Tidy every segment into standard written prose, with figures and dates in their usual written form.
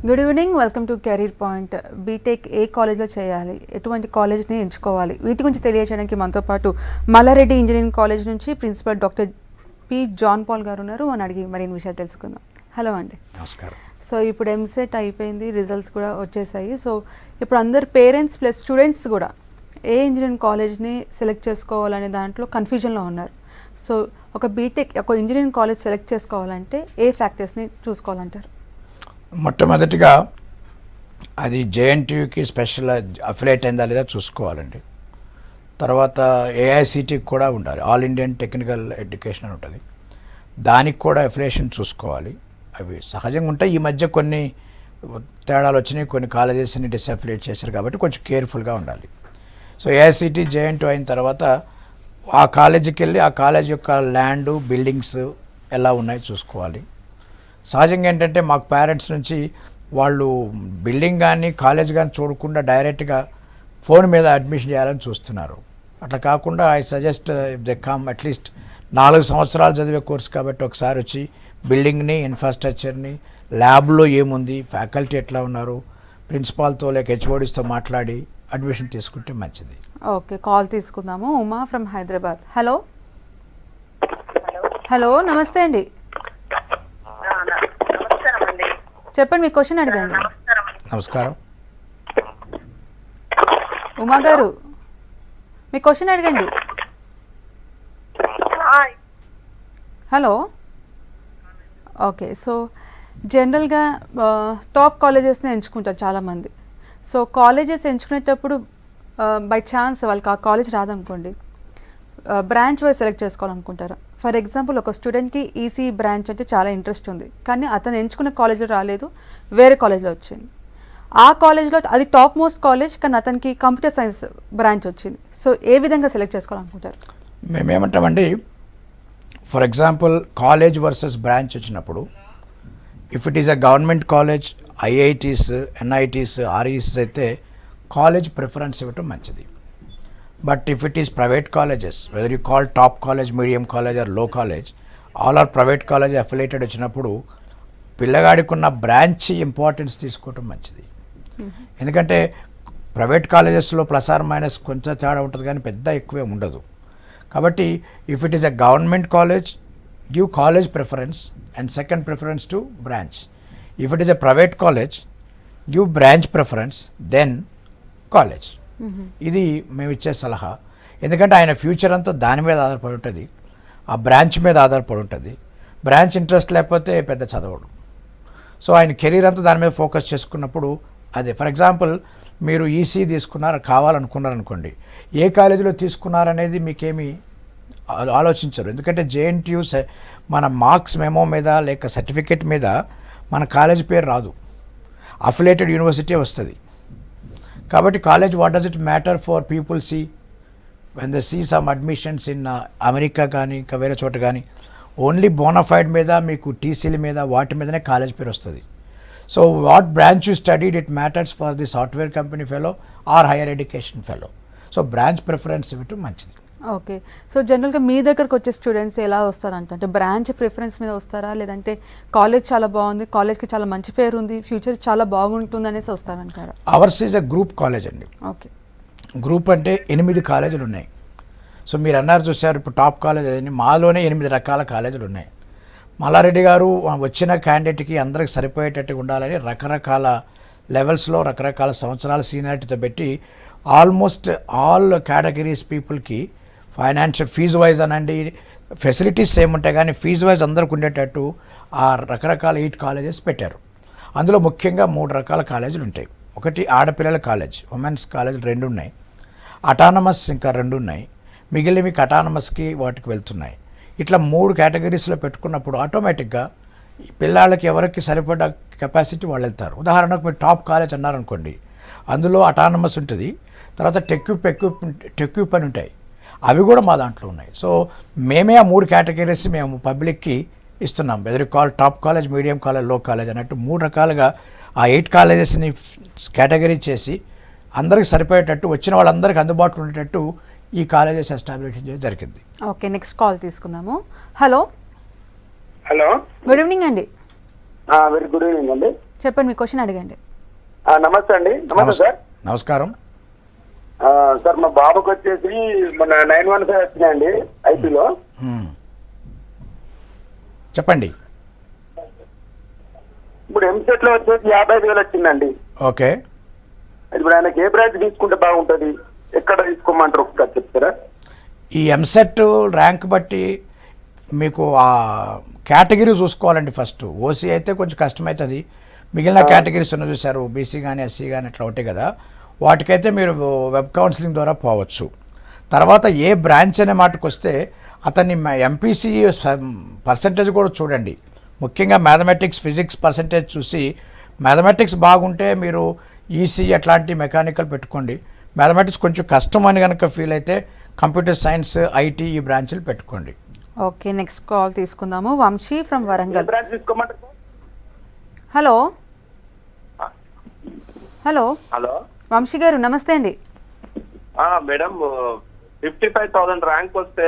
Good evening, welcome to career point. BTech ఏ కాలేజ్లో చేయాలి, ఎటువంటి కాలేజ్ని ఎంచుకోవాలి, వీటి గురించి తెలియజేయడానికి మనతో పాటు మల్లారెడ్డి ఇంజనీరింగ్ కాలేజ్ నుంచి principal doctor P John Paul garu ఉన్నారు. అని అడిగి మరిన్ని విషయాలు తెలుసుకుందాం. హలో అండి. నమస్కారం. సో ఇప్పుడు ఎంసెట్ అయిపోయింది, రిజల్ట్స్ కూడా వచ్చేసాయి. సో ఇప్పుడు అందరు పేరెంట్స్ ప్లస్ స్టూడెంట్స్ కూడా ఏ ఇంజనీరింగ్ కాలేజ్ని సెలెక్ట్ చేసుకోవాలనే దాంట్లో కన్ఫ్యూజన్లో ఉన్నారు. సో ఒక బీటెక్ ఒక ఇంజనీరింగ్ కాలేజ్ సెలెక్ట్ చేసుకోవాలంటే ఏ ఫ్యాక్టర్స్ని చూసుకోవాలంటారు? మొట్టమొదటిగా అది జేఎన్టీయూకి స్పెషల్ అఫిలియేట్ అయిందా లేదా చూసుకోవాలండి. తర్వాత ఏఐసిటికి కూడా ఉండాలి, ఆల్ ఇండియన్ టెక్నికల్ ఎడ్యుకేషన్ అని ఉంటుంది, దానికి కూడా అఫిలియేషన్ చూసుకోవాలి. అవి సహజంగా ఉంటాయి. ఈ మధ్య కొన్ని తేడాలు వచ్చినాయి, కొన్ని కాలేజెస్ని డిసఫిలియేట్ చేశారు కాబట్టి కొంచెం కేర్ఫుల్గా ఉండాలి. సో ఏఐసిటి జేఎన్టీయూ అయిన తర్వాత ఆ కాలేజీకి వెళ్ళి ఆ కాలేజ్ యొక్క ల్యాండు బిల్డింగ్స్ ఎలా ఉన్నాయో చూసుకోవాలి. సహజంగా ఏంటంటే మాకు పేరెంట్స్ నుంచి వాళ్ళు బిల్డింగ్ కానీ కాలేజ్ కానీ చూడకుండా డైరెక్ట్గా ఫోన్ మీద అడ్మిషన్ చేయాలని చూస్తున్నారు. అట్లా కాకుండా I suggest they come at least 4 సంవత్సరాలు చదివే కోర్స్ కాబట్టి ఒకసారి వచ్చి బిల్డింగ్ని, ఇన్ఫ్రాస్ట్రక్చర్ని, ల్యాబ్లో ఏముంది, ఫ్యాకల్టీ ఎట్లా ఉన్నారు, ప్రిన్సిపాల్తో లేక హెచ్ఓడిస్తో మాట్లాడి అడ్మిషన్ తీసుకుంటే మంచిది. ఓకే, కాల్ తీసుకుందాము. Uma from Hyderabad. Hello hello, నమస్తే అండి. చెప్పండి, మీ క్వశ్చన్ అడగండి. నమస్కారం ఉమా గారు, మీ క్వశ్చన్ అడగండి. హలో. ఓకే, సో జనరల్గా టాప్ కాలేజెస్ని ఎంచుకుంటారు చాలామంది. సో కాలేజెస్ ఎంచుకునేటప్పుడు బై ఛాన్స్ వాళ్ళకి ఆ కాలేజ్ రాదనుకోండి, బ్రాంచ్ వైజ్ సెలెక్ట్ చేసుకోవాలనుకుంటారు. ఫర్ ఎగ్జాంపుల్, ఒక స్టూడెంట్కి ఈసీ బ్రాంచ్ అంటే చాలా ఇంట్రెస్ట్ ఉంది, కానీ అతను ఎంచుకున్న కాలేజ్లో రాలేదు, వేరే కాలేజ్లో వచ్చింది. ఆ కాలేజ్లో అది టాప్ మోస్ట్ కాలేజ్, కానీ అతనికి కంప్యూటర్ సైన్స్ బ్రాంచ్ వచ్చింది. సో ఏ విధంగా సెలెక్ట్ చేసుకోవాలనుకుంటారు? మేమేమంటామండి, for example college versus branch వచ్చినప్పుడు, if it is a government college, IITs, NITs, ఆర్ఈస్ అయితే కాలేజ్ ప్రిఫరెన్స్ ఇవ్వటం మంచిది. But if it is private colleges, whether you call top college, medium college or low college, all are private college affiliated వచ్చినప్పుడు పిల్లగాడికి ఉన్న branch importance తీసుకోవటం మంచిది. ఎందుకంటే private కాలేజెస్లో ప్లస్ ఆర్ మైనస్ కొంచెం తేడా ఉంటుంది, కానీ పెద్ద ఎక్కువే ఉండదు. కాబట్టి if it is a government college, give college preference and second preference to branch. If it is a private college, give branch preference then college. ఇది మేము ఇచ్చే సలహా. ఎందుకంటే ఆయన ఫ్యూచర్ అంతా దాని మీద ఆధారపడి ఉంటుంది, ఆ బ్రాంచ్ మీద ఆధారపడి ఉంటుంది. బ్రాంచ్ ఇంట్రెస్ట్ లేకపోతే పెద్ద చదవడు. సో ఆయన కెరీర్ అంతా దాని మీద ఫోకస్ చేసుకున్నప్పుడు అదే. ఫర్ ఎగ్జాంపుల్, మీరు ఈసీ కావాలనుకున్నారనుకోండి, ఏ కాలేజీలో తీసుకున్నారనేది మీకేమీ ఆలోచించరు. ఎందుకంటే జేఎన్టీయూ మన మార్క్స్ మెమో మీద లేక సర్టిఫికేట్ మీద మన కాలేజ్ పేరు రాదు, అఫిలియేటెడ్ యూనివర్సిటీ వస్తుంది. కాబట్టి college, what does it matter for people see when they see some admissions in America కానీ ఇంకా వేరే చోట కానీ, ఓన్లీ బోనాఫైడ్ మీద మీకు టీసీల మీద వాటి మీదనే కాలేజ్ పేరు వస్తుంది. So what branch you studied it matters for the software company fellow are higher education fellow. So branch preference ఇవ్వటం మంచిది. ఓకే, సో జనరల్గా మీ దగ్గరకు వచ్చే స్టూడెంట్స్ ఎలా వస్తారంట, అంటే బ్రాంచ్ ప్రిఫరెన్స్ మీద వస్తారా, లేదంటే కాలేజ్ చాలా బాగుంది, కాలేజ్కి చాలా మంచి పేరు ఉంది, ఫ్యూచర్ చాలా బాగుంటుంది అనేసి వస్తారంటారా? Ours is a group college అండి. ఓకే, గ్రూప్ అంటే 8 కాలేజీలు ఉన్నాయి. సో మీరు అన్నారు చూసారు, ఇప్పుడు టాప్ కాలేజ్ అదని, మాలోనే 8 రకాల కాలేజీలు ఉన్నాయి. మల్లారెడ్డి గారు వచ్చిన క్యాండిడేట్కి అందరికి సరిపోయేటట్టుగా ఉండాలని రకరకాల లెవెల్స్లో రకరకాల సంవత్సరాల సీనియారిటీతో పెట్టి ఆల్మోస్ట్ ఆల్ కేటగిరీస్ పీపుల్కి ఫైనాన్షియల్ ఫీజు వైజ్ అనండి, ఫెసిలిటీస్ ఏముంటాయి కానీ ఫీజు వైజ్ అందరికి ఉండేటట్టు ఆ రకరకాల 8 కాలేజెస్ పెట్టారు. అందులో ముఖ్యంగా 3 రకాల కాలేజీలు ఉంటాయి. ఒకటి ఆడపిల్లల కాలేజ్, ఉమెన్స్ కాలేజీలు 2 ఉన్నాయి, అటానమస్ ఇంకా 2 ఉన్నాయి, మిగిలిన మీకు అటానమస్కి వాటికి వెళ్తున్నాయి. ఇట్లా 3 కేటగిరీస్లో పెట్టుకున్నప్పుడు ఆటోమేటిక్గా పిల్లలకి ఎవరికి సరిపడ్డ కెపాసిటీ వాళ్ళు వెళ్తారు. ఉదాహరణకు మీరు టాప్ కాలేజ్ అన్నారనుకోండి, అందులో అటానమస్ ఉంటుంది, తర్వాత టెక్యూప్ అని ఉంటాయి, అవి కూడా మా దాంట్లో ఉన్నాయి. సో మేమే ఆ 3 కేటగిరీస్ మేము పబ్లిక్కి ఇస్తున్నాం. Whether you call top college, medium college, లో కాలేజ్ అన్నట్టు 3 రకాలుగా ఆ 8 కాలేజెస్ని కేటగిరీ చేసి అందరికి సరిపోయేటట్టు, వచ్చిన వాళ్ళందరికీ అందుబాటులో ఉండేటట్టు ఈ కాలేజెస్ ఎస్టాబ్లిష్ చేయడం జరిగింది. ఓకే, నెక్స్ట్ కాల్ తీసుకుందాము. హలో హలో, గుడ్ ఈవినింగ్ అండి. వెరీ గుడ్ ఈవినింగ్ అండి. చెప్పండి, మీ క్వశ్చన్ అడగండి. నమస్తే అండి. నమస్తే సార్. నమస్కారం. సార్ మా బాబుకి వచ్చేసి మన 915 వచ్చినాయండి ఐపీలో. చెప్పండి. ఇప్పుడు ఎంసెట్ లో వచ్చేసి 55,000 వచ్చిందండి. ఓకే. ఇప్పుడు ఆయనకి ఏ బ్రాంచ్ తీసుకుంటే బాగుంటుంది, ఎక్కడ తీసుకోమంటారు ఒకసారి చెప్తారా? ఈ ఎంసెట్ ర్యాంక్ బట్టి మీకు ఆ కేటగిరీ చూసుకోవాలండి. ఫస్ట్ ఓసీ అయితే కొంచెం కష్టమవుతుంది. మిగిలిన కేటగిరీస్ ఉన్న చూసారు, బీసీ కానీ ఎస్సీ కానీ ఇట్లా ఉంటాయి కదా, వాటికైతే మీరు వెబ్ కౌన్సిలింగ్ ద్వారా పోవచ్చు. తర్వాత ఏ బ్రాంచ్ అనే మాటకు వస్తే అతన్ని ఎంపీసీ పర్సంటేజ్ కూడా చూడండి. ముఖ్యంగా మ్యాథమెటిక్స్, ఫిజిక్స్ పర్సంటేజ్ చూసి మ్యాథమెటిక్స్ బాగుంటే మీరు ఈసీ అట్లాంటి మెకానికల్ పెట్టుకోండి. మ్యాథమెటిక్స్ కొంచెం కష్టం అని కనుక ఫీల్ అయితే కంప్యూటర్ సైన్స్, ఐటీ ఈ బ్రాంచ్లు పెట్టుకోండి. ఓకే, నెక్స్ట్ కాల్ తీసుకుందాము. వంశీ ఫ్రమ్ వరంగల్. బ్రాంచ్ తీసుకోమంటారు sir? Hello hello hello Vamshi గారు, నమస్తే అండి. మేడం, 55,000 ర్యాంక్ వస్తే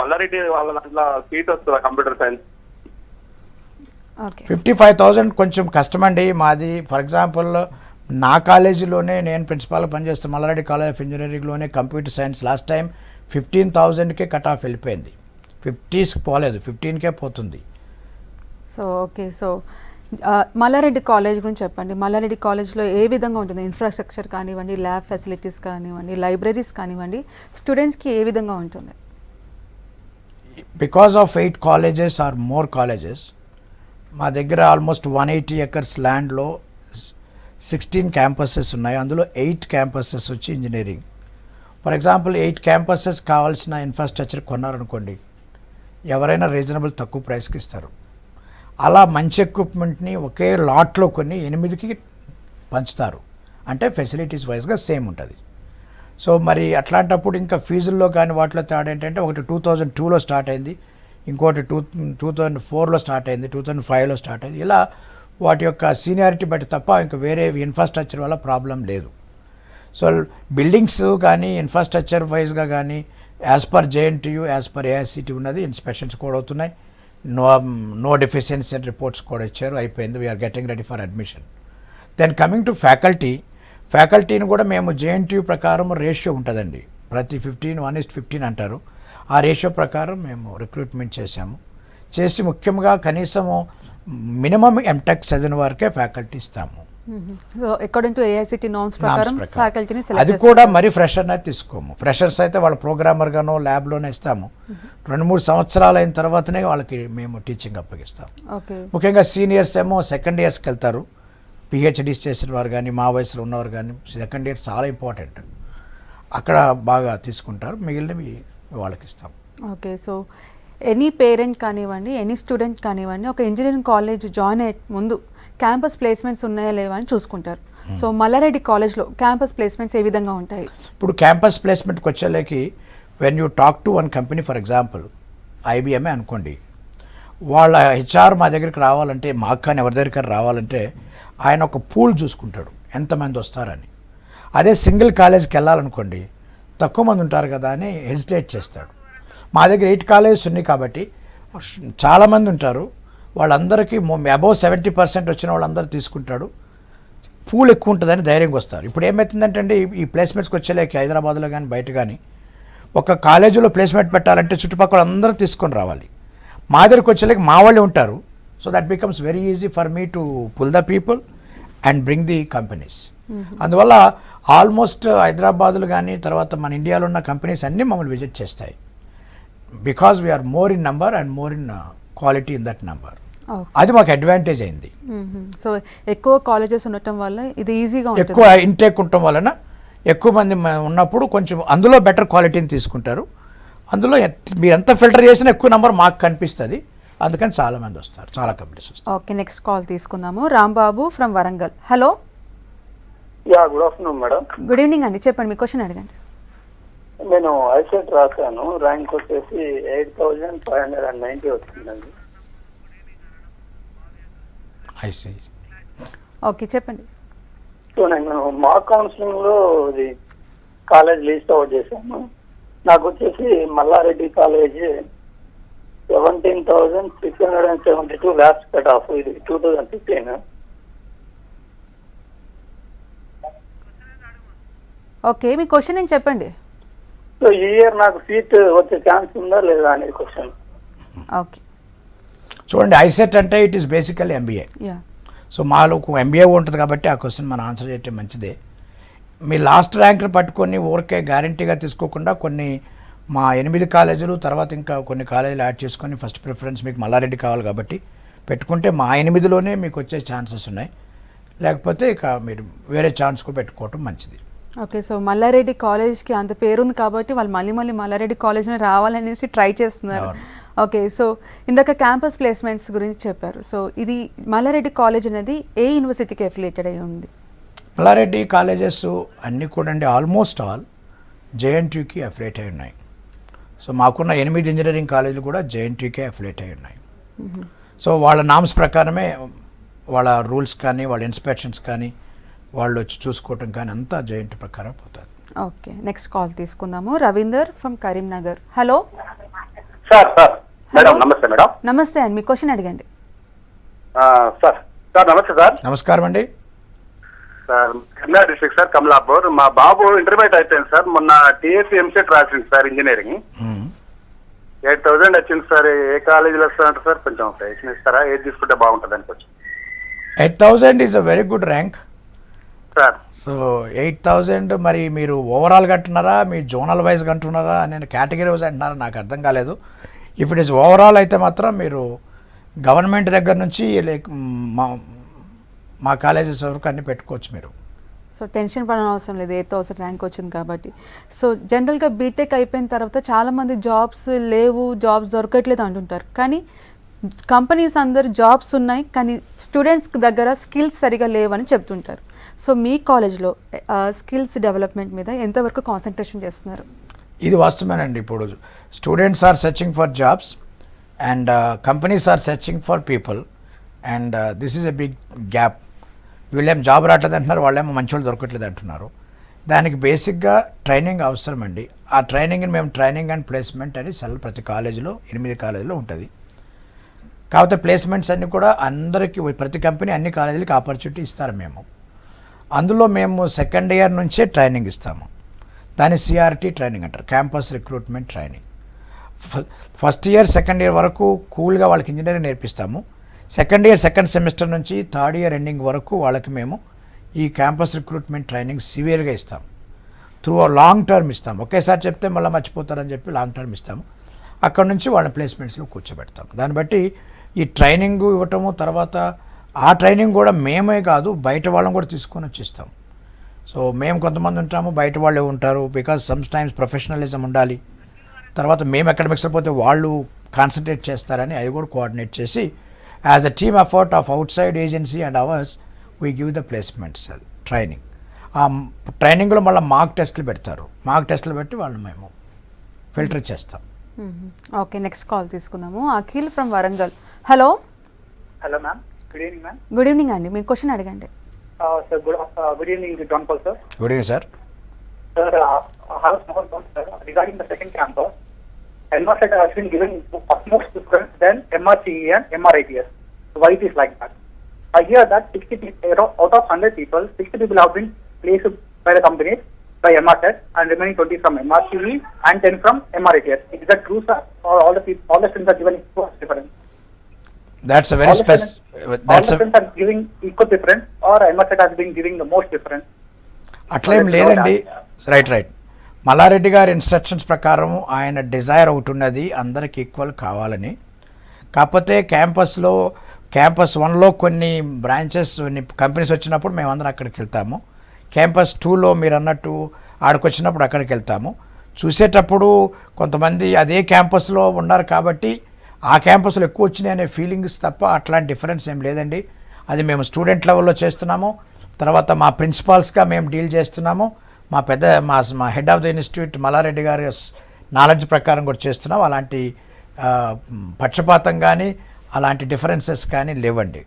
మల్లారెడ్డి వాళ్ళ దాంట్లో సీట్ వస్తుందా కంప్యూటర్ సైన్స్? ఓకే, 55,000 కొంచెం కష్టమండి. మాది ఫర్ ఎగ్జాంపుల్ నా కాలేజీలోనే నేను ప్రిన్సిపాల్గా పనిచేస్తాను, మల్లారెడ్డి కాలేజ్ ఆఫ్ ఇంజనీరింగ్లోనే కంప్యూటర్ సైన్స్ లాస్ట్ టైం 15,000కే కట్ ఆఫ్ వెళ్ళిపోయింది. 50కి పోలేదు, 15కే పోతుంది. So okay, so Mallareddy college గురించి చెప్పండి. మల్లారెడ్డి కాలేజ్లో ఏ విధంగా ఉంటుంది? ఇన్ఫ్రాస్ట్రక్చర్ కానివ్వండి, ల్యాబ్ ఫెసిలిటీస్ కానివ్వండి, లైబ్రరీస్ కానివ్వండి, స్టూడెంట్స్కి ఏ విధంగా ఉంటుంది? Because of 8 colleges are more colleges, మా దగ్గర ఆల్మోస్ట్ 180 acres ల్యాండ్లో 16 క్యాంపసెస్ ఉన్నాయి. అందులో 8 క్యాంపసెస్ వచ్చి ఇంజనీరింగ్. ఫర్ ఎగ్జాంపుల్ 8 క్యాంపసెస్ కావాల్సిన ఇన్ఫ్రాస్ట్రక్చర్ కొన్నారనుకోండి, ఎవరైనా రీజనబుల్ తక్కువ ప్రైస్కి ఇస్తారు. అలా మంచి ఎక్విప్మెంట్ని ఒకే లాట్లో కొన్ని 8కి పంచుతారు. అంటే ఫెసిలిటీస్ వైజ్గా సేమ్ ఉంటుంది. సో మరి అట్లాంటప్పుడు ఇంకా ఫీజుల్లో కానీ వాటిలో తేడా ఏంటంటే, ఒకటి 2002లో స్టార్ట్ అయింది, ఇంకోటి 2004లో స్టార్ట్ అయింది, 2005లో స్టార్ట్ అయింది. ఇలా వాటి యొక్క సీనియారిటీ బట్టి తప్ప ఇంకా వేరే ఇన్ఫ్రాస్ట్రక్చర్ వల్ల ప్రాబ్లం లేదు. సో బిల్డింగ్స్ కానీ ఇన్ఫ్రాస్ట్రక్చర్ వైజ్గా కానీ as per JNTU, as per AICTE ఉన్నది. ఇన్స్పెక్షన్స్ కూడా అవుతున్నాయి. నో డెఫిషియన్సీ అండ్ రిపోర్ట్స్ కూడా ఇచ్చారు, అయిపోయింది. We're getting ready for admission. Then coming to ఫ్యాకల్టీని కూడా మేము జేఎన్టీయూ ప్రకారం రేషియో ఉంటుందండి. ప్రతి 1:15 అంటారు. ఆ రేషియో ప్రకారం మేము రిక్రూట్మెంట్ చేసి ముఖ్యంగా కనీసము మినిమం ఎంటెక్ చదివిన వారికే ఫ్యాకల్టీ ఇస్తాము. So according to AICTE norms ప్రకారం ఫ్యాకల్టీని సెలెక్ట్ అది కూడా మరి ఫ్రెషర్ని అయితే తీసుకోము. ఫ్రెషర్స్ అయితే వాళ్ళ ప్రోగ్రామర్గానో ల్యాబ్లోనే ఇస్తాము. 2-3 సంవత్సరాలు అయిన తర్వాతనే వాళ్ళకి మేము టీచింగ్ అప్పగిస్తాము. ఓకే, ముఖ్యంగా సీనియర్స్ ఏమో సెకండ్ ఇయర్స్కి వెళ్తారు. పిహెచ్డీస్ చేసిన వారు కానీ, మా వయసులో ఉన్నవారు కానీ సెకండ్ ఇయర్స్ చాలా ఇంపార్టెంట్, అక్కడ బాగా తీసుకుంటారు. మిగిలినవి వాళ్ళకి ఇస్తాం. ఓకే, సో ఎనీ పేరెంట్ కానివ్వండి, ఎనీ స్టూడెంట్ కానివ్వండి, ఒక ఇంజనీరింగ్ కాలేజ్ జాయిన్ అయ్యే ముందు క్యాంపస్ ప్లేస్మెంట్స్ ఉన్నాయా లేవా అని చూసుకుంటారు. సో మల్లారెడ్డి కాలేజ్లో క్యాంపస్ ప్లేస్మెంట్స్ ఏ విధంగా ఉంటాయి? ఇప్పుడు క్యాంపస్ ప్లేస్మెంట్కి వచ్చేలేకి when you talk to one company, for example ఐబిఎంఏ అనుకోండి, వాళ్ళ హెచ్ఆర్ మా దగ్గరికి రావాలంటే, మాకు కానీ ఎవరి దగ్గరికి రావాలంటే ఆయన ఒక పూల్ చూసుకుంటాడు ఎంతమంది వస్తారని. అదే సింగిల్ కాలేజ్కి వెళ్ళాలనుకోండి, తక్కువ మంది ఉంటారు కదా అని హెసిటేట్ చేస్తాడు. మా దగ్గర 8 కాలేజెస్ ఉన్నాయి కాబట్టి చాలామంది ఉంటారు. వాళ్ళందరికీ అబౌవ్ 70% వచ్చిన వాళ్ళందరూ తీసుకుంటాడు. పూల్ ఎక్కువ ఉంటుందని ధైర్యంగా వస్తారు. ఇప్పుడు ఏమవుతుందంటే అండి, ఈ ప్లేస్మెంట్స్కి వచ్చేలేక హైదరాబాద్లో కానీ బయట కానీ ఒక కాలేజీలో ప్లేస్మెంట్ పెట్టాలంటే చుట్టుపక్కల అందరూ తీసుకొని రావాలి. మా దగ్గరికి వచ్చేలేక మా వాళ్ళే ఉంటారు. So that becomes very easy for me to pull the people and bring the companies. అందువల్ల ఆల్మోస్ట్ హైదరాబాద్లో కానీ తర్వాత మన ఇండియాలో ఉన్న కంపెనీస్ అన్నీ మమ్మల్ని విజిట్ చేస్తాయి. Because we are more in number and more in quality in that number. అది మాకు అడ్వాంటేజ్ అయింది. సో ఎక్కువ కాలేజెస్ ఉండటం వల్ల ఇది ఈజీగా, ఎక్కువ ఇంటేక్ ఉండటం వలన ఎక్కువ మంది ఉన్నప్పుడు కొంచెం అందులో బెటర్ క్వాలిటీని తీసుకుంటారు. అందులో మీరు ఎంత ఫిల్టర్ చేసినా ఎక్కువ నెంబర్ మాకు కనిపిస్తుంది. అందుకని చాలా మంది వస్తారు, చాలా కంపెనీస్ వస్తారు. ఓకే, నెక్స్ట్ కాల్ తీసుకుందాము. Rambabu from Warangal. Hello, good afternoon madam. Good evening అండి. చెప్పండి, మీ క్వశ్చన్ అడగండి. నేను ఐసెట్ రాశాను, ర్యాంక్ వచ్చేసి 8,590 వచ్చిందండి. ఓకే, చెప్పండి. సో నేను మా కౌన్సిలింగ్లో ఇది కాలేజ్ లిస్ట్ అవుట్ చేశాను. నాకు వచ్చేసి Mallareddy college 17,672 lakhs cut off. ఇది 2015. ఓకే, మీ క్వశ్చన్ ఏం చెప్పండి. సో ఈ ఇయర్ నాకు సీట్ వచ్చే ఛాన్స్ ఉందా లేదా అనేది క్వశ్చన్. ఓకే, చూడండి, ఐసెట్ అంటే ఇట్ ఈస్ బేసికల్ ఎంబీఏ. యా, సో మాలో ఎంబీఏ ఉంటుంది కాబట్టి ఆ క్వశ్చన్ మనం ఆన్సర్ చేయటం మంచిదే. మీ లాస్ట్ ర్యాంక్ని పట్టుకొని ఊరికే గ్యారంటీగా తీసుకోకుండా కొన్ని మా 8 కాలేజీలు తర్వాత ఇంకా కొన్ని కాలేజీలు యాడ్ చేసుకొని ఫస్ట్ ప్రిఫరెన్స్ మీకు మల్లారెడ్డి కావాలి కాబట్టి పెట్టుకుంటే మా 8లోనే మీకు వచ్చే ఛాన్సెస్ ఉన్నాయి. లేకపోతే ఇక మీరు వేరే ఛాన్స్ కూడా పెట్టుకోవటం మంచిది. ఓకే. సో మల్లారెడ్డి కాలేజ్కి అంత పేరుంది కాబట్టి వాళ్ళు మళ్ళీ మల్లారెడ్డి కాలేజ్ని రావాలనేసి ట్రై చేస్తున్నారు. ఓకే, సో ఇందాక క్యాంపస్ ప్లేస్మెంట్స్ గురించి చెప్పారు. సో ఇది మల్లారెడ్డి కాలేజ్ అనేది ఏ యూనివర్సిటీకి అఫిలియేటెడ్ అయి ఉంది? మల్లారెడ్డి కాలేజెస్ అన్నీ కూడా అండి ఆల్మోస్ట్ ఆల్ జేఎన్టీయూకి అఫిలియేట్ అయి ఉన్నాయి. సో మాకున్న 8 ఇంజనీరింగ్ కాలేజీలు కూడా జేఎన్టీయూకే అఫిలియేట్ అయి ఉన్నాయి. సో వాళ్ళ నామ్స్ ప్రకారమే వాళ్ళ రూల్స్ కానీ వాళ్ళ ఇన్స్పెక్షన్స్ కానీ వాళ్ళు వచ్చి చూసుకోవటం కానీ అంతా జేఎన్టీ ప్రకారం పోతుంది. ఓకే, నెక్స్ట్ కాల్ తీసుకుందాము. Ravinder from Karimnagar. Hello sir hello, madam నమస్తే మేడం. నమస్తే అండి, మీ క్వశ్చన్ అడగండి. సార్ నమస్తే సార్. నమస్కారం అండి. Sir Karnataka district sir, Kamalapur. మా బాబు ఇంటర్మీడియట్ అయిపోయింది సార్. మొన్న టీఎస్సీ ఎంసెట్ రాసింది సార్, ఇంజనీరింగ్. 8,000 వచ్చింది సార్. ఏ కాలేజీలో వస్తారంట సార్? కొంచెం ప్రయత్నం ఇస్తారా? ఏది తీసుకుంటే బాగుంటుంది అని కొంచెం. 8,000 is a very good rank sir. So 8,000 మరి మీరు ఓవరాల్గా అంటున్నారా, మీ జోనల్ వైజ్గా అంటున్నారా, నేను కేటగిరీ వైజ్ అంటున్నారా నాకు అర్థం కాలేదు. ఇఫ్ ఇట్ ఈస్ ఓవరాల్ అయితే మాత్రం మీరు గవర్నమెంట్ దగ్గర నుంచి మా కాలేజెస్ వరకు అన్నీ పెట్టుకోవచ్చు మీరు. సో టెన్షన్ పడని అవసరం లేదు, 8,000 ర్యాంక్ వచ్చింది కాబట్టి. సో జనరల్గా బీటెక్ అయిపోయిన తర్వాత చాలామంది జాబ్స్ లేవు, జాబ్స్ దొరకట్లేదు అంటుంటారు. కానీ కంపెనీస్ అందరు జాబ్స్ ఉన్నాయి, కానీ స్టూడెంట్స్ దగ్గర స్కిల్స్ సరిగా లేవని చెప్తుంటారు. సో మీ కాలేజ్లో స్కిల్స్ డెవలప్మెంట్ మీద ఎంతవరకు కాన్సన్ట్రేషన్ చేస్తున్నారు? ఇది వాస్తవేనండి. ఇప్పుడు students are searching for jobs and companies are searching for people and this is a big gap. వీళ్ళేం జాబ్ రావట్లేదు అంటున్నారు, వాళ్ళేమో మంచి వాళ్ళు దొరకట్లేదు అంటున్నారు. దానికి బేసిక్గా ట్రైనింగ్ అవసరం అండి. ఆ ట్రైనింగ్ని మేము ట్రైనింగ్ అండ్ ప్లేస్మెంట్ అని ప్రతి కాలేజీలో 8 కాలేజీలో ఉంటుంది. కాకపోతే ప్లేస్మెంట్స్ అన్నీ కూడా అందరికీ ప్రతి కంపెనీ అన్ని కాలేజీలకి ఆపర్చునిటీ ఇస్తారు. అందులో మేము సెకండ్ ఇయర్ నుంచే ట్రైనింగ్ ఇస్తాము. దాన్ని సిఆర్టీ ట్రైనింగ్ అంటారు, campus recruitment training. First year second year వరకు కూల్గా వాళ్ళకి ఇంజనీరింగ్ నేర్పిస్తాము. సెకండ్ ఇయర్ సెకండ్ సెమిస్టర్ నుంచి థర్డ్ ఇయర్ ఎండింగ్ వరకు వాళ్ళకి మేము ఈ క్యాంపస్ రిక్రూట్మెంట్ ట్రైనింగ్ సివియర్గా ఇస్తాము. త్రూ లాంగ్ టర్మ్ ఇస్తాము. ఒకేసారి చెప్తే మళ్ళీ మర్చిపోతారని చెప్పి లాంగ్ టర్మ్ ఇస్తాము. అక్కడ నుంచి వాళ్ళని ప్లేస్మెంట్స్లో కూర్చోబెడతాం. దాన్ని బట్టి ఈ ట్రైనింగ్ ఇవ్వటము, తర్వాత ఆ ట్రైనింగ్ కూడా మేమే కాదు బయట వాళ్ళని కూడా తీసుకొని వచ్చిస్తాం. సో మేము కొంతమంది ఉంటాము, బయట వాళ్ళే ఉంటారు. బికాజ్ సమ్ టైమ్స్ ప్రొఫెషనలిజం ఉండాలి. తర్వాత మేము అకాడమిక్స్ పోతే వాళ్ళు కాన్సన్ట్రేట్ చేస్తారని అవి కూడా కోఆర్డినేట్ చేసి as a team effort of out side agency and hours we give the placements training. ఆ ట్రైనింగ్లో మళ్ళీ మార్క్ టెస్టులు పెడతారు. మార్క్ టెస్టులు పెట్టి వాళ్ళు మేము ఫిల్టర్ చేస్తాం. ఓకే, నెక్స్ట్ కాల్ తీసుకుందాము. Akhil from Warangal. Hello hello ma'am, good evening ma'am. Good evening అండి, మీ క్వశ్చన్ అడగండి. Sir good evening Don Paul sir. Good evening sir. Sir, how small sir, regarding the second campus, MRCET has been given utmost preference than MRCE and MRITS. Why it is like that? I hear that 60 people, out of 100 people, 60 people have been placed by the companies by MRCET and remaining 20 from MRCE and 10 from MRITS. Is that true, sir? Or all the students are given equal preference? That's a very All the students are giving equal preference or MRCET has been giving the most preference? అట్లేం లేదండి. Right. Mallareddy గారి instructions ప్రకారం ఆయన Dzire ఒకటి ఉన్నది, అందరికి equal కావాలని. కాకపోతే క్యాంపస్ 1లో కొన్ని బ్రాంచెస్ కంపెనీస్ వచ్చినప్పుడు మేమందరం అక్కడికి వెళ్తాము. క్యాంపస్ 2లో మీరు అన్నట్టు ఆడికి వచ్చినప్పుడు అక్కడికి వెళ్తాము. చూసేటప్పుడు కొంతమంది అదే క్యాంపస్లో ఉన్నారు కాబట్టి ఆ క్యాంపస్లో ఎక్కువ వచ్చినాయి అనే ఫీలింగ్స్ తప్ప అట్లాంటి డిఫరెన్స్ ఏం లేదండి. అది మేము స్టూడెంట్ లెవెల్లో చేస్తున్నాము. తర్వాత మా ప్రిన్సిపాల్స్గా మేము డీల్ చేస్తున్నాము. మా head of the institute Malla Reddy గారి నాలెడ్జ్ ప్రకారం కూడా చేస్తున్నాం. అలాంటి పక్షపాతం కానీ అలాంటి డిఫరెన్సెస్ కానీ లేవండి.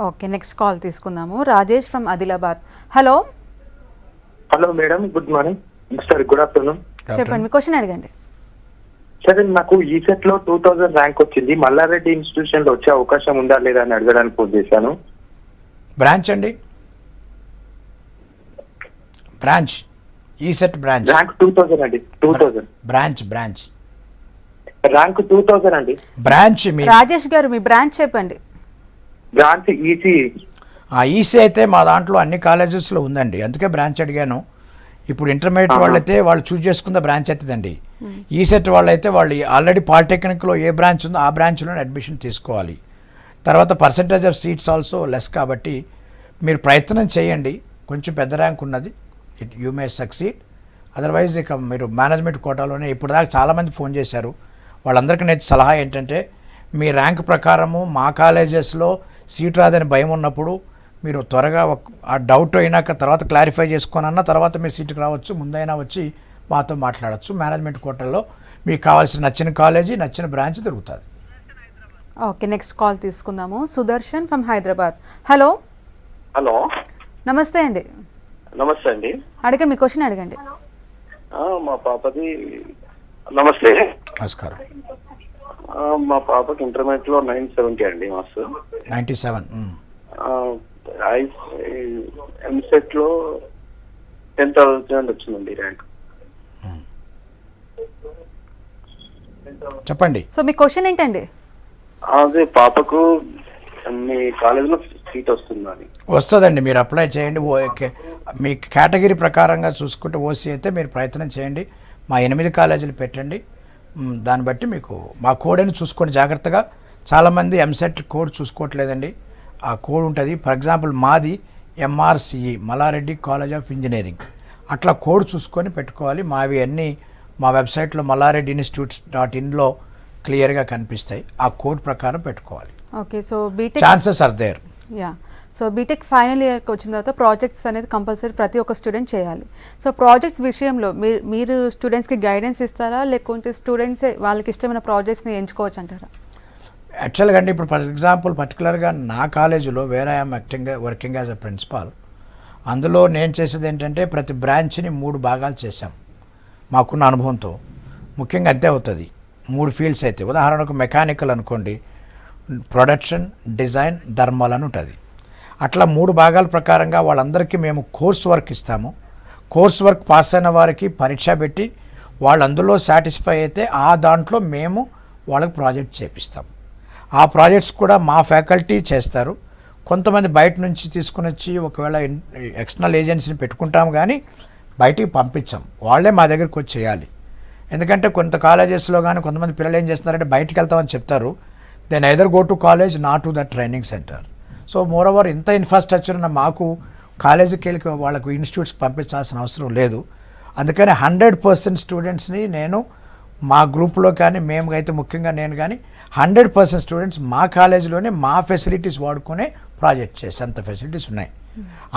ఓకే, నెక్స్ట్ కాల్ తీసుకుందాము. Rajesh from Adilabad. Hello hello madam, good morning. Sir good afternoon. చెప్పండి, మీ క్వశ్చన్ అడగండి. సరే, నాకు ఈసెట్ లో 2000 ర్యాంక్ వచ్చింది. మల్లారెడ్డి ఇన్స్టిట్యూషన్ లో వచ్చే అవకాశం ఉందా లేదా అని అడగడానికి ఫోన్ చేశాను. బ్రాంచ్ అండి, బ్రాంచ్ ఈసెట్ బ్రాంచ్. ర్యాంక్ 2000 అండి. 2000 బ్రాంచ్ ర్యాంక్ 2000 అండి. బ్రాంచ్ మీ రాజేష్ గారు మీ బ్రాంచ్ చెప్పండి. Branch EC. ఈసీ అయితే మా దాంట్లో అన్ని కాలేజెస్లో ఉందండి, అందుకే బ్రాంచ్ అడిగాను. ఇప్పుడు ఇంటర్మీడియట్ వాళ్ళైతే వాళ్ళు చూజ్ చేసుకున్న బ్రాంచ్ అవుతుందండి. ఈసెట్ వాళ్ళైతే వాళ్ళు ఆల్రెడీ పాలిటెక్నిక్లో ఏ బ్రాంచ్ ఉందో ఆ బ్రాంచ్లోనే అడ్మిషన్ తీసుకోవాలి. తర్వాత percentage of seats also less, కాబట్టి మీరు ప్రయత్నం చేయండి. కొంచెం పెద్ద ర్యాంక్ ఉన్నది, యూ మే సక్సీడ్. అదర్వైజ్ ఇక మీరు మేనేజ్మెంట్ కోటాలోనే. ఇప్పుడు దాకా చాలామంది ఫోన్ చేశారు, వాళ్ళందరికీ నేను సలహా ఏంటంటే మీ ర్యాంక్ ప్రకారము మా కాలేజెస్లో సీట్ రాదని భయం ఉన్నప్పుడు మీరు త్వరగా ఆ డౌట్ అయినాక తర్వాత క్లారిఫై చేసుకోనన్న తర్వాత మీరు సీటుకు రావచ్చు, ముందైనా వచ్చి మాతో మాట్లాడచ్చు. మేనేజ్మెంట్ కోటాల్లో మీకు కావాల్సిన నచ్చిన కాలేజీ నచ్చిన బ్రాంచ్ దొరుకుతుంది. ఓకే, నెక్స్ట్ కాల్ తీసుకుందాము. Sudarshan from Hyderabad. Hello hello, నమస్తే అండి. నమస్తే అండి. అడగండి, మీ క్వశ్చన్ అడగండి. మా పాపది నమస్తే. నమస్కారం. మా పాపకి ఇంటర్మీడియట్ లో 970 అండి మార్క్స్. 97. ఎంసెట్ లో 10,000 వచ్చిందండి ర్యాంక్. చెప్పండి. సో మీ క్వశ్చన్ ఏంటండి? అదే పాపకు మీ కాలేజీలో సీట్ వస్తుందని. వస్తుందండి, మీరు అప్లై చేయండి. మీ కేటగిరీ ప్రకారంగా చూసుకుంటే ఓసీ అయితే మీరు ప్రయత్నం చేయండి. మా 8 కాలేజీలు పెట్టండి, దాన్ని బట్టి మీకు మా కోడ్ అని చూసుకోండి జాగ్రత్తగా. చాలామంది ఎంసెట్ కోడ్ చూసుకోవట్లేదండి, ఆ కోడ్ ఉంటుంది. ఫర్ ఎగ్జాంపుల్ మాది ఎంఆర్సిఈ, మల్లారెడ్డి కాలేజ్ ఆఫ్ ఇంజనీరింగ్, అట్లా కోడ్ చూసుకొని పెట్టుకోవాలి. మావి అన్నీ మా వెబ్సైట్లో మల్లారెడ్డి ఇన్స్టిట్యూట్స్.inలో క్లియర్గా కనిపిస్తాయి, ఆ కోడ్ ప్రకారం పెట్టుకోవాలి. Okay, so BTech chances are there. Yeah, so BTech final ఇయర్కి వచ్చిన తర్వాత ప్రాజెక్ట్స్ అనేది కంపల్సరీ ప్రతి ఒక్క స్టూడెంట్ చేయాలి. సో ప్రాజెక్ట్స్ విషయంలో మీరు స్టూడెంట్స్కి గైడెన్స్ ఇస్తారా, లేకుంటే స్టూడెంట్సే వాళ్ళకి ఇష్టమైన ప్రాజెక్ట్స్ని ఎంచుకోవచ్చు అంటారా? యాక్చువల్గా అండి, ఇప్పుడు ఫర్ ఎగ్జాంపుల్ పర్టికులర్గా నా కాలేజీలో where I'm working as a principal, అందులో నేను చేసేది ఏంటంటే ప్రతి బ్రాంచ్ని 3 భాగాలు చేశాం మాకున్న అనుభవంతో. ముఖ్యంగా అంతే అవుతుంది, 3 ఫీల్డ్స్ అయితే. ఉదాహరణకు మెకానికల్ అనుకోండి, ప్రొడక్షన్, డిజైన్, థర్మల్ అని ఉంటుంది. అట్లా 3 భాగాల ప్రకారంగా వాళ్ళందరికీ మేము కోర్స్ వర్క్ ఇస్తాము. కోర్స్ వర్క్ పాస్ అయిన వారికి పరీక్ష పెట్టి వాళ్ళు అందులో సాటిస్ఫై అయితే ఆ దాంట్లో మేము వాళ్ళకి ప్రాజెక్ట్ చేపిస్తాం. ఆ ప్రాజెక్ట్స్ కూడా మా ఫ్యాకల్టీ చేస్తారు. కొంతమంది బయట నుంచి తీసుకుని వచ్చి ఒకవేళ ఎక్స్టర్నల్ ఏజెన్సీని పెట్టుకుంటాం, కానీ బయటికి పంపించాం, వాళ్ళే మా దగ్గరికి వచ్చి చేయాలి. ఎందుకంటే కొంత కాలేజెస్లో కానీ కొంతమంది పిల్లలు ఏం చేస్తున్నారంటే బయటికి వెళ్తామని చెప్తారు, then either go to college, not to the training centre. So more over ఇంత ఇన్ఫ్రాస్ట్రక్చర్ ఉన్న మాకు కాలేజీకి వెళ్ళి వాళ్ళకు ఇన్స్టిట్యూట్స్కి పంపించాల్సిన అవసరం లేదు. అందుకని 100% స్టూడెంట్స్ని నేను మా గ్రూప్లో కానీ మేము అయితే ముఖ్యంగా నేను కానీ 100% స్టూడెంట్స్ మా కాలేజీలోనే మా ఫెసిలిటీస్ వాడుకునే ప్రాజెక్ట్ చేసి అంత ఫెసిలిటీస్ ఉన్నాయి.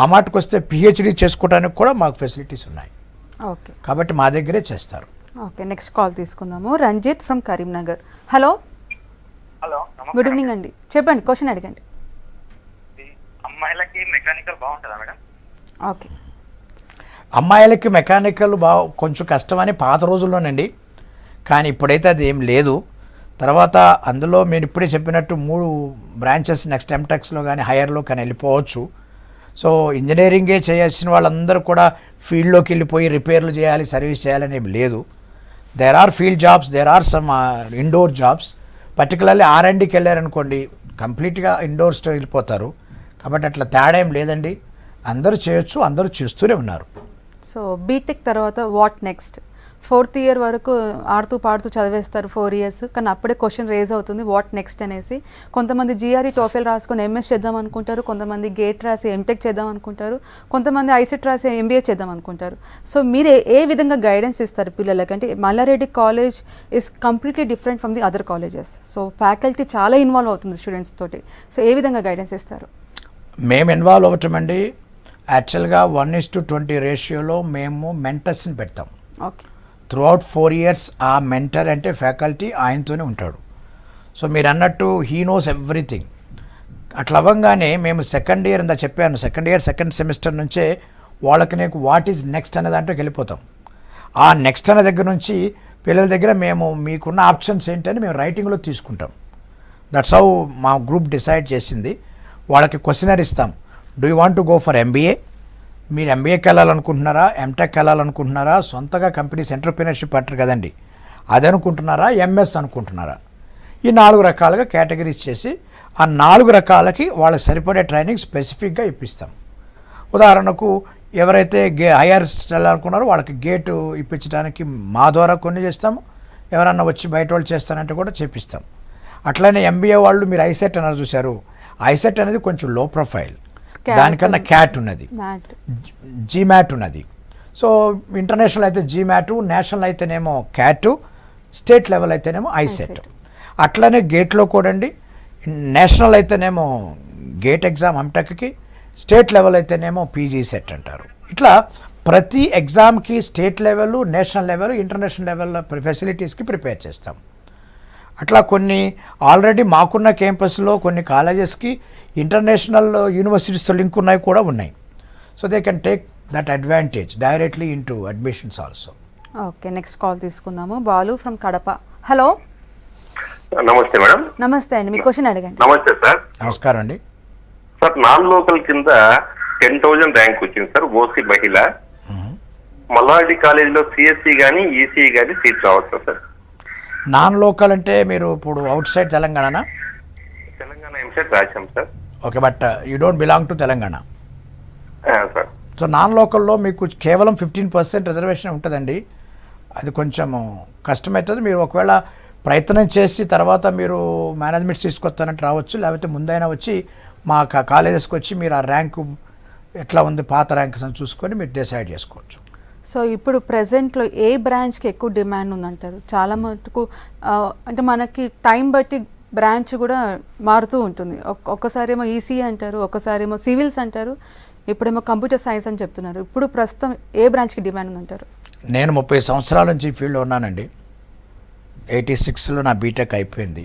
ఆ మాటకు వస్తే పిహెచ్డి చేసుకోవడానికి కూడా మాకు ఫెసిలిటీస్ ఉన్నాయి. ఓకే, కాబట్టి మా దగ్గరే చేస్తారు. ఓకే, నెక్స్ట్ కాల్ తీసుకుందాము. Ranjith from Karimnagar. Hello hello, good evening అండి, చెప్పండి, క్వశ్చన్ అడగండి. అమ్మాయిలకి మెకానికల్ బాగుంటుందా మేడం? ఓకే, అమ్మాయిలకి మెకానికల్ కొంచెం కష్టమని పాత రోజుల్లోనండి, కానీ ఇప్పుడైతే అది ఏం లేదు. తర్వాత అందులో మీరు ఇప్పుడే చెప్పినట్టు 3 బ్రాంచెస్ నెక్స్ట్ ఎంటెక్స్లో కానీ హైయర్లో కానీ వెళ్ళిపోవచ్చు. సో ఇంజనీరింగే చేయాల్సిన వాళ్ళందరూ కూడా ఫీల్డ్లోకి వెళ్ళిపోయి రిపేర్లు చేయాలి, సర్వీస్ చేయాలని ఏం లేదు. There are field jobs, there are some indoor jobs. Particularly R&Dకి వెళ్ళారనుకోండి, కంప్లీట్గా ఇండోర్స్తో వెళ్ళిపోతారు. కాబట్టి అట్లా తేడా ఏం లేదండి, అందరూ చేయొచ్చు, అందరూ చేస్తూనే ఉన్నారు. సో బీటెక్ తర్వాత వాట్ నెక్స్ట్? 4th ఇయర్ వరకు ఆడుతూ పాడుతూ చదివేస్తారు 4 years, కానీ అప్పుడే క్వశ్చన్ రేజ్ అవుతుంది వాట్ నెక్స్ట్ అనేసి. కొంతమంది GRE TOEFL రాసుకొని MS చేద్దాం అనుకుంటారు, కొంతమంది గేట్ రాసి MTech చేద్దాం అనుకుంటారు, కొంతమంది ICET రాసి MBA చేద్దాం అనుకుంటారు. సో మీరు ఏ విధంగా గైడెన్స్ ఇస్తారు పిల్లలకి? అంటే Malla Reddy college is completely different from the other colleges. So faculty చాలా ఇన్వాల్వ్ అవుతుంది స్టూడెంట్స్ తోటి. సో ఏ విధంగా గైడెన్స్ ఇస్తారు? మేము ఇన్వాల్వ్ అవ్వటమండి, యాక్చువల్గా 1:20 రేషియోలో మేము మెంటర్స్ని పెడతాం. ఓకే, త్రూఅవుట్ 4 years ఆ మెంటర్ అంటే ఫ్యాకల్టీ ఆయనతోనే ఉంటాడు. సో మీరు అన్నట్టు హీ నోస్ ఎవ్రీథింగ్. అట్లా అవ్వగానే మేము సెకండ్ ఇయర్ ఇందా చెప్పాను, సెకండ్ సెమిస్టర్ నుంచే వాళ్ళకి నీకు వాట్ ఈజ్ నెక్స్ట్ అనే దాంట్లోకి వెళ్ళిపోతాం. ఆ నెక్స్ట్ అనే దగ్గర నుంచి పిల్లల దగ్గర మేము మీకున్న ఆప్షన్స్ ఏంటని మేము రైటింగ్లో తీసుకుంటాం. దట్స్ హౌ మా గ్రూప్ డిసైడ్ చేసింది. వాళ్ళకి క్వశ్చనర్ ఇస్తాం. Do you want to go for MBA? మీరు ఎంబీఏకి వెళ్ళాలనుకుంటున్నారా, ఎంటెక్ వెళ్ళాలనుకుంటున్నారా, సొంతగా కంపెనీస్ ఎంటర్ప్రీనర్షిప్ అంటారు కదండి, అది అనుకుంటున్నారా, ఎంఎస్ అనుకుంటున్నారా? ఈ 4 రకాలుగా కేటగిరీస్ చేసి ఆ 4 రకాలకి వాళ్ళకి సరిపడే ట్రైనింగ్ స్పెసిఫిక్గా ఇప్పిస్తాం. ఉదాహరణకు ఎవరైతే హైయర్ వెళ్ళాలనుకున్నారో వాళ్ళకి గేటు ఇప్పించడానికి మా ద్వారా కొన్ని చేస్తాము. ఎవరన్నా వచ్చి బయట వాళ్ళు చేస్తానంటే కూడా చేపిస్తాం. అట్లనే ఎంబీఏ వాళ్ళు మీరు ఐసెట్ అన్నారు చూశారు, ఐసెట్ అనేది కొంచెం లో ప్రొఫైల్, దానికన్నా క్యాట్ ఉన్నది, జీమ్యాట్ ఉన్నది. సో ఇంటర్నేషనల్ అయితే జీమ్యాట్, నేషనల్ అయితేనేమో క్యాట్, స్టేట్ లెవెల్ అయితేనేమో ఐసెట్. అట్లనే గేట్లో కూడా అండి, నేషనల్ అయితేనేమో గేట్ ఎగ్జామ్ ఎంటెక్కి, స్టేట్ లెవెల్ అయితేనేమో పీజీ సెట్ అంటారు. ఇట్లా ప్రతి ఎగ్జామ్కి state level, national level, international level ఫెసిలిటీస్కి ప్రిపేర్ చేస్తాం. అట్లా కొన్ని ఆల్రెడీ మాకున్న క్యాంపస్లో కొన్ని కాలేజెస్కి ఇంటర్నేషనల్ యూనివర్సిటీస్తో లింక్ ఉన్నాయి కూడా ఉన్నాయి. So they can take that advantage directly in to admissions also. Okay, next call తీసుకుందాము. బాలు ఫ్రమ్ కడప. హలో. నమస్తే మేడం. నమస్తే అండి, మీ క్వశ్చన్ అడగండి. నమస్తే సార్. నమస్కారం అండి. సార్ నాన్ లోకల్ కింద 10,000 ర్యాంక్ వచ్చింది సార్, ఓసీ మహిళ. మల్లారెడ్డి కాలేజీలో సిఎస్సి కానీ ఈసీఈ కానీ సీట్ రావచ్చు సార్. నాన్ లోకల్ అంటే మీరు ఇప్పుడు అవుట్ సైడ్ తెలంగాణనా? తెలంగాణ ఎంసెట్ రాశాం sir. Okay, but you don't belong to Telangana. Sir so non లోకల్లో మీకు కేవలం 15% రిజర్వేషన్ ఉంటుందండి. అది కొంచెం కష్టమవుతుంది. మీరు ఒకవేళ ప్రయత్నం చేసి తర్వాత మీరు మేనేజ్మెంట్ తీసుకొస్తానంటే రావచ్చు, లేకపోతే ముందైనా వచ్చి మా కాలేజెస్కి వచ్చి మీరు ఆ ర్యాంకు ఎట్లా ఉంది, పాత ర్యాంక్స్ అని చూసుకొని మీరు డిసైడ్ చేసుకోవచ్చు. సో ఇప్పుడు ప్రజెంట్లో ఏ బ్రాంచ్కి ఎక్కువ డిమాండ్ ఉందంటారు? చాలా మటుకు అంటే మనకి టైం బట్టి బ్రాంచ్ కూడా మారుతూ ఉంటుంది. ఒక్కసారి ఏమో ఈసీ అంటారు, ఒక్కసారి ఏమో సివిల్స్ అంటారు, ఇప్పుడేమో కంప్యూటర్ సైన్స్ అని చెప్తున్నారు. ఇప్పుడు ప్రస్తుతం ఏ బ్రాంచ్కి డిమాండ్ ఉందంటారు? నేను 30 సంవత్సరాల నుంచి ఈ ఫీల్డ్లో ఉన్నానండి. 86లో నా బీటెక్ అయిపోయింది.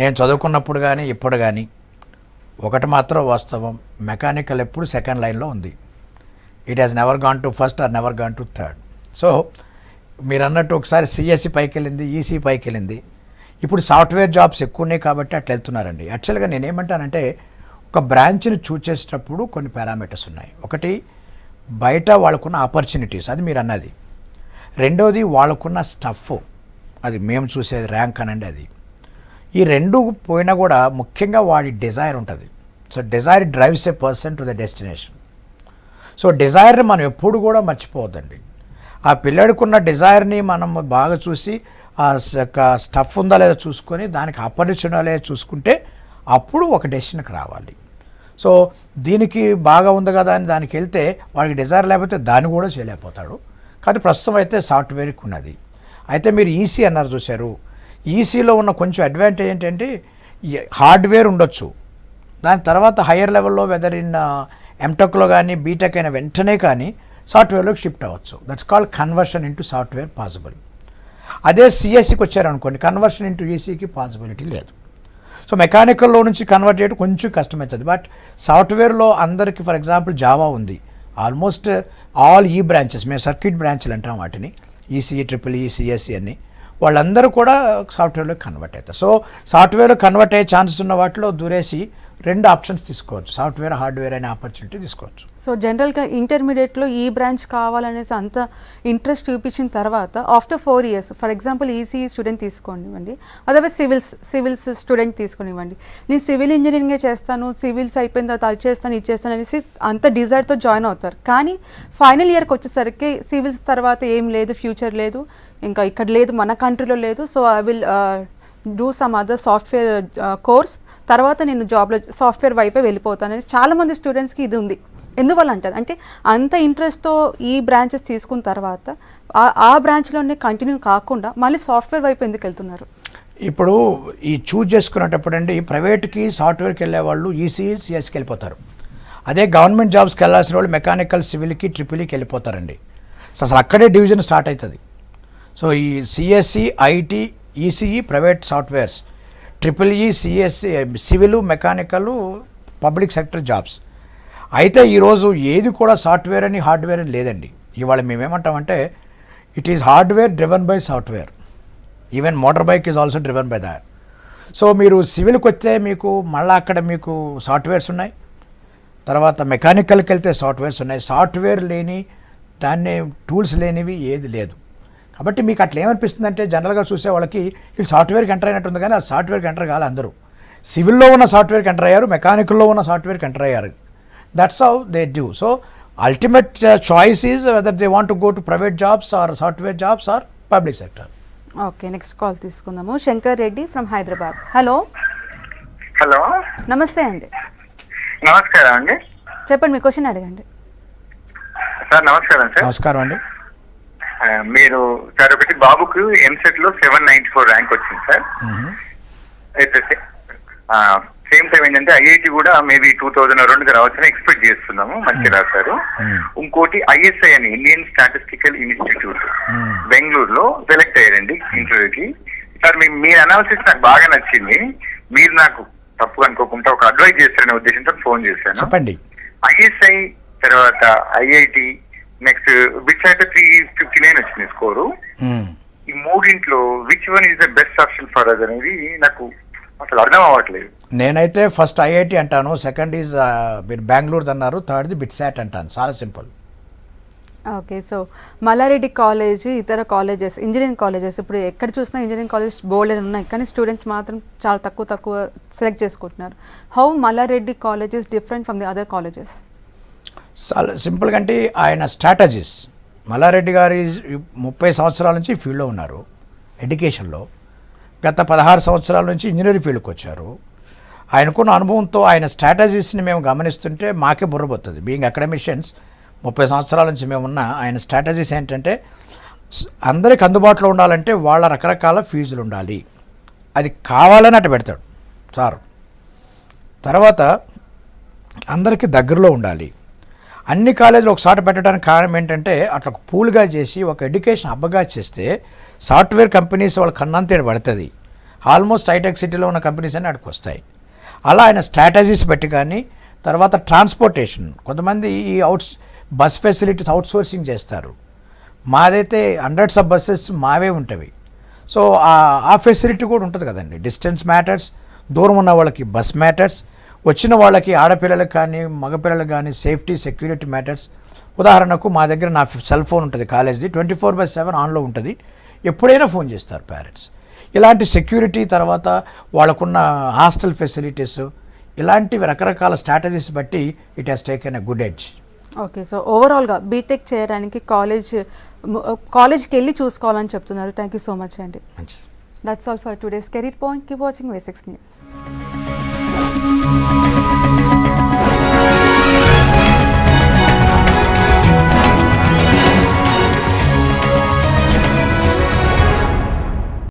నేను చదువుకున్నప్పుడు కానీ ఇప్పుడు కానీ ఒకటి మాత్రం వాస్తవం, మెకానికల్ ఎప్పుడు సెకండ్ లైన్లో ఉంది. It has never gone to first or never gone to third. So మీరు అన్నట్టు ఒకసారి సిఎస్సి పైకి వెళ్ళింది, ఈసీ పైకి వెళ్ళింది. ఇప్పుడు సాఫ్ట్వేర్ జాబ్స్ ఎక్కువ ఉన్నాయి కాబట్టి అట్లా వెళ్తున్నారండి. యాక్చువల్గా నేనేమంటానంటే ఒక బ్రాంచ్ని చూస్ చేసేటప్పుడు కొన్ని పారామీటర్స్ ఉన్నాయి. ఒకటి బయట వాళ్ళకున్న ఆపర్చునిటీస్, అది మీరు అన్నది. రెండోది వాళ్ళకున్న స్టఫ్, అది మేము చూసేది ర్యాంక్ అనండి. అది ఈ రెండు పోయినా కూడా ముఖ్యంగా వాడి డిజైర్ ఉంటుంది. So desire drives a person to the destination. So డిజైర్ని మనం ఎప్పుడు కూడా మర్చిపోవద్దండి. ఆ పిల్లడికున్న డిజైర్ని మనం బాగా చూసి ఆ స్టఫ్ ఉందా లేదా చూసుకొని దానికి ఆపర్చునిటీ లేదా చూసుకుంటే అప్పుడు ఒక డెసిషన్కి రావాలి. సో దీనికి బాగా ఉంది కదా అని దానికి వెళ్తే వాడికి డిజైర్ లేకపోతే దాన్ని కూడా చేయలేకపోతాడు. కానీ ప్రస్తుతం అయితే సాఫ్ట్వేర్కి ఉన్నది. అయితే మీరు ఈసీ అన్నారు చూశారు, ఈసీలో ఉన్న కొంచెం అడ్వాంటేజ్ ఏంటంటే హార్డ్వేర్ ఉండొచ్చు, దాని తర్వాత హయ్యర్ లెవెల్లో వెదర్ ఇన్ ఎంటెక్లో కానీ బీటెక్ అయిన వెంటనే కానీ సాఫ్ట్వేర్లోకి షిఫ్ట్ అవ్వచ్చు. That's called conversion into software possible. అదే సిఎస్సికి వచ్చారనుకోండి, కన్వర్షన్ ఇంటూ ఈసీకి పాసిబిలిటీ లేదు. సో మెకానికల్లో నుంచి కన్వర్ట్ చేయడం కొంచెం కష్టమవుతుంది. బట్ సాఫ్ట్వేర్లో అందరికీ ఫర్ ఎగ్జాంపుల్ జావా ఉంది. ఆల్మోస్ట్ ఆల్ ఈ బ్రాంచెస్, మేము సర్క్యూట్ బ్రాంచ్లు అంటాం వాటిని, ఈసీఈ, ట్రిపుల్ ఈ, సిఎస్సి అని, వాళ్ళందరూ కూడా సాఫ్ట్వేర్లో కన్వర్ట్ అవుతారు. సో సాఫ్ట్వేర్లో కన్వర్ట్ అయ్యే ఛాన్సెస్ ఉన్న వాటిలో దూరేసి 2 ఆప్షన్స్ తీసుకోవచ్చు, సాఫ్ట్వేర్, హార్డ్వేర్ అనే ఆపర్చునిటీ తీసుకోవచ్చు. సో జనరల్గా ఇంటర్మీడియట్లో ఈ బ్రాంచ్ కావాలనేసి అంత ఇంట్రెస్ట్ చూపించిన తర్వాత after 4 years, for example ECE student తీసుకోనివ్వండి, అదర్వైజ్ సివిల్స్ స్టూడెంట్ తీసుకోనివ్వండి, నేను సివిల్ ఇంజనీరింగే చేస్తాను, సివిల్స్ అయిపోయిన తర్వాత అది చేస్తాను ఇది చేస్తాను అనేసి అంత డిజైర్తో జాయిన్ అవుతారు. కానీ ఫైనల్ ఇయర్కి వచ్చేసరికి సివిల్స్ తర్వాత ఏం లేదు, ఫ్యూచర్ లేదు, ఇంకా ఇక్కడ లేదు, మన కంట్రీలో లేదు, so I will do some other software course, తర్వాత నేను జాబ్లో సాఫ్ట్వేర్ వైపే వెళ్ళిపోతానని చాలామంది స్టూడెంట్స్కి ఇది ఉంది. ఎందువల్ల అంటారు అంటే అంత ఇంట్రెస్ట్తో ఈ బ్రాంచెస్ తీసుకున్న తర్వాత ఆ బ్రాంచ్లోనే కంటిన్యూ కాకుండా మళ్ళీ సాఫ్ట్వేర్ వైపు ఎందుకు వెళ్తున్నారు? ఇప్పుడు ఈ చూజ్ చేసుకునేటప్పుడు అండి, ప్రైవేట్కి సాఫ్ట్వేర్కి వెళ్ళే వాళ్ళు ఈసీఈ, సిఎస్కి వెళ్ళిపోతారు. అదే గవర్నమెంట్ జాబ్స్కి వెళ్ళాల్సిన వాళ్ళు మెకానికల్, సివిల్కి, ట్రిపుల్ఈకి వెళ్ళిపోతారండి. సో అసలు అక్కడే డివిజన్ స్టార్ట్ అవుతుంది. సో ఈ CSC, IT, ECE private softwares, triple E, CSC civil, mechanical, public sector jobs. అయితే ఈరోజు ఏది కూడా సాఫ్ట్వేర్ అని హార్డ్వేర్ అని లేదండి. ఇవాళ మేమేమంటామంటే it is hardware driven by software. Even motor bike is also driven by that. So మీరు సివిల్కి వస్తే మీకు మళ్ళీ అక్కడ మీకు సాఫ్ట్వేర్స్ ఉన్నాయి, తర్వాత మెకానికల్కి వెళ్తే సాఫ్ట్వేర్స్ ఉన్నాయి. సాఫ్ట్వేర్ లేని దాన్ని టూల్స్ లేనివి ఏది లేదు. కాబట్టి మీకు అట్లా ఏమనిపిస్తుంది అంటే జనరల్గా చూసే వాళ్ళకి వీళ్ళు సాఫ్ట్వేర్కి ఎంటర్ అయినట్టుంది, కానీ ఆ సాఫ్ట్వేర్కి ఎంటర్ కాలే. అందరూ సివిల్లో ఉన్న సాఫ్ట్వేర్కి ఎంటర్ అయ్యారు, మెకానికల్లో ఉన్న సాఫ్ట్వేర్కి ఎంటర్ అయ్యారు. That's how they do. So ultimate choice is whether they want to go to private jobs or software jobs or public sector. Okay, next call తీసుకుందాము. Shankar Reddy from Hyderabad. Hello hello, నమస్తే అండి, నమస్కారం అండి. చెప్పండి మీ క్వశ్చన్ అడగండి. సార్ నమస్కారం సార్. నమస్కారం అండి. మీరు సార్ ఒకటి బాబుకు ఎంసెట్ లో 794 ర్యాంక్ వచ్చింది సార్. అయితే సేమ్ టైం ఏంటంటే ఐఐటి కూడా మేబీ 2002 రావచ్చని ఎక్స్పెక్ట్ చేస్తున్నాము, మంచి రాశారు. ఇంకోటి ఐఎస్ఐ అని ఇండియన్ స్టాటిస్టికల్ ఇన్స్టిట్యూట్ బెంగళూరులో సెలెక్ట్ అయ్యారండి ఇంటర్వ్యూకి. సార్ మీ అనాలిసిస్ నాకు బాగా నచ్చింది. మీరు నాకు తప్పు అనుకోకుండా ఒక అడ్వైజ్ చేస్తారనే ఉద్దేశంతో ఫోన్ చేశాను. చెప్పండి. ఐఎస్ఐ తర్వాత ఐఐటి నెక్స్ట్ బిట్స్ అయితే 359 వచ్చింది స్కోరు. ఈ మూడింట్లో which one is the best option for us అనేది నాకు అసలు అర్థం అవ్వట్లేదు. నేనైతే ఫస్ట్ ఐఐటి అంటాను, సెకండ్ ఈజ్ మీరు బెంగళూరు అన్నారు, థర్డ్ది బిట్సాట్ అంటాను. చాలా simple. Okay, so Mallareddy college, ఇతర కాలేజెస్, ఇంజనీరింగ్ కాలేజెస్, ఇప్పుడు ఎక్కడ చూసినా ఇంజనీరింగ్ కాలేజ్ బోల్డ్ ఉన్నాయి, కానీ స్టూడెంట్స్ మాత్రం చాలా తక్కువ సెలెక్ట్ చేసుకుంటున్నారు. How Malla Reddy college is different from the other colleges? చాలా సింపుల్గా అంటే ఆయన స్ట్రాటజీస్. మల్లారెడ్డి గారి 30 సంవత్సరాల నుంచి ఫీల్డ్లో ఉన్నారు ఎడ్యుకేషన్లో. గత 16 సంవత్సరాల నుంచి ఇంజనీరింగ్ ఫీల్డ్కి వచ్చారు. ఆయనకున్న అనుభవంతో ఆయన స్ట్రాటజీస్ని మేము గమనిస్తుంటే మాకే బుర్రపోతుంది. బీయింగ్ అకాడమిషియన్స్ 30 సంవత్సరాల నుంచి మేమున్న ఆయన స్ట్రాటజీస్ ఏంటంటే అందరికి అందుబాటులో ఉండాలంటే వాళ్ళ రకరకాల ఫీజులు ఉండాలి, అది కావాలని అట్ట పెడతాడు సార్. తర్వాత అందరికీ దగ్గరలో ఉండాలి. అన్ని కాలేజీలు ఒకసారి పెట్టడానికి కారణం ఏంటంటే అట్లా ఒక పూల్గా చేసి ఒక ఎడ్యుకేషన్ హబ్గా చేస్తే సాఫ్ట్వేర్ కంపెనీస్ వాళ్ళ కన్నంతే పడుతుంది. ఆల్మోస్ట్ హైటెక్ సిటీలో ఉన్న కంపెనీస్ అన్నీ అక్కడికి వస్తాయి. అలా ఆయన స్ట్రాటజీస్ పెట్టి, కానీ తర్వాత ట్రాన్స్పోర్టేషన్, కొంతమంది ఈ బస్ ఫెసిలిటీస్ అవుట్సోర్సింగ్ చేస్తారు. మాదైతే హండ్రెడ్స్ ఆఫ్ బస్సెస్ మావే ఉంటవి. సో ఆ ఫెసిలిటీ కూడా ఉంటుంది కదండి. డిస్టెన్స్ మ్యాటర్స్, దూరం ఉన్న వాళ్ళకి బస్ మ్యాటర్స్, వచ్చిన వాళ్ళకి ఆడపిల్లలకు కానీ మగపిల్లలకు కానీ సేఫ్టీ సెక్యూరిటీ మ్యాటర్స్. ఉదాహరణకు మా దగ్గర నా సెల్ ఫోన్ ఉంటుంది కాలేజ్ది, 24/7 ఆన్లో ఉంటుంది, ఎప్పుడైనా ఫోన్ చేస్తారు పేరెంట్స్. ఇలాంటి సెక్యూరిటీ, తర్వాత వాళ్ళకున్న హాస్టల్ ఫెసిలిటీస్, ఇలాంటివి రకరకాల స్ట్రాటజీస్ బట్టి it has taken a good edge. Okay, so ఓవరాల్గా బీటెక్ చేయడానికి కాలేజ్కి వెళ్ళి చూసుకోవాలని చెప్తున్నారు. థ్యాంక్ యూ సో మచ్ అండి. మంచిది. That's all for today's Career Point. Keep watching V6 News.